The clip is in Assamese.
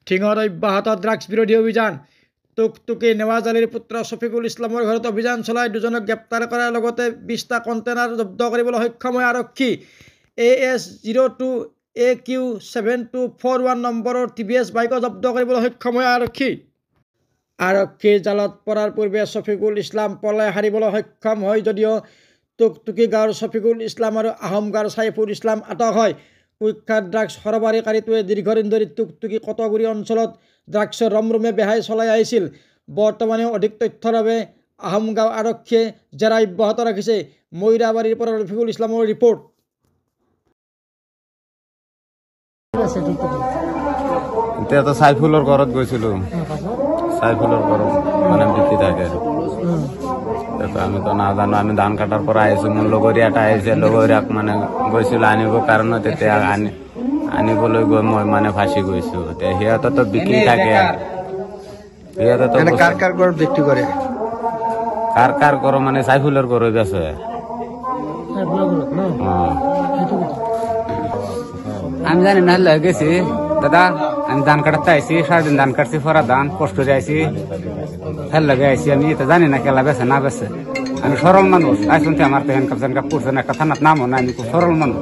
ঠিঙত অব্যাহত ড্ৰাগছ বিৰোধী অভিযান। টুকটুকি নেৱাজ আলীৰ পুত্ৰ শফিকুল ইছলামৰ ঘৰত অভিযান চলাই দুজনক গ্ৰেপ্তাৰ কৰাৰ লগতে 20টা কণ্টেইনাৰ জব্দ কৰিবলৈ সক্ষম হয় আৰক্ষী। AS02AQ7241 নম্বৰৰ TVS বাইকো জব্দ কৰিবলৈ সক্ষম হয় আৰক্ষী। আৰক্ষীৰ জালত পৰাৰ পূৰ্বে শফিকুল ইছলাম পলাই সাৰিবলৈ সক্ষম হয় যদিও টুকটুকি গাঁৱৰ শফিকুল ইছলাম আৰু আহোম গাঁৱৰ ছাইফুল ইছলাম আটক হয়। কুখ্যাত ড্ৰাগছ সৰবৰাহীকাৰীটোৱে দীৰ্ঘদিন ধৰি টুকটুকি কটগুৰি অঞ্চলত ড্ৰাগছৰ ৰমৰমে বেহাই চলাই আহিছিল। বৰ্তমানেও অধিক তথ্যৰ বাবে আহোম গাঁও আৰক্ষীয়ে জেৰা অব্যাহত ৰাখিছে। মৈৰাবাৰীৰ পৰা ৰফিকুল ইছলামৰ ৰিপৰ্ট। এতিয়া ছাইফুলৰ ঘৰত গৈছিলো, ছাইফুলৰ ঘৰত মানে বিক্ৰী থাকে। আমি তো নাজানো, আমি ধান কাটাৰ পৰা আহিছো। মোৰ লগৰীয়া এটা আহিছে, লগৰীয়াক মানে গৈছিলো আনিব কাৰণে, তেতিয়া আনিবলৈ গৈ মই মানে ফাঁচি গৈছো। সিহঁতো বিক্ৰী থাকে, সিহঁতো কাৰ ঘৰত বিক্ৰী কৰে, কাৰ ঘৰ মানে ছাইফুলৰ ঘৰ আছে। আমি জানি না লয়ে গেছি দাদা, আমি ধান কাটাতে আইসি, সারাদিন ধান কাটছি, পরা ধান কষ্ট করে আইসি, ফেল লগে আইসি। আমি তো জানি না কেলা বেছে না বেছে। আমি সরল মানুষ, আইসুন আমার তো হ্যান্ডকাপ করছেন, একটা থানার নামও না, আমি খুব সরল মানুষ।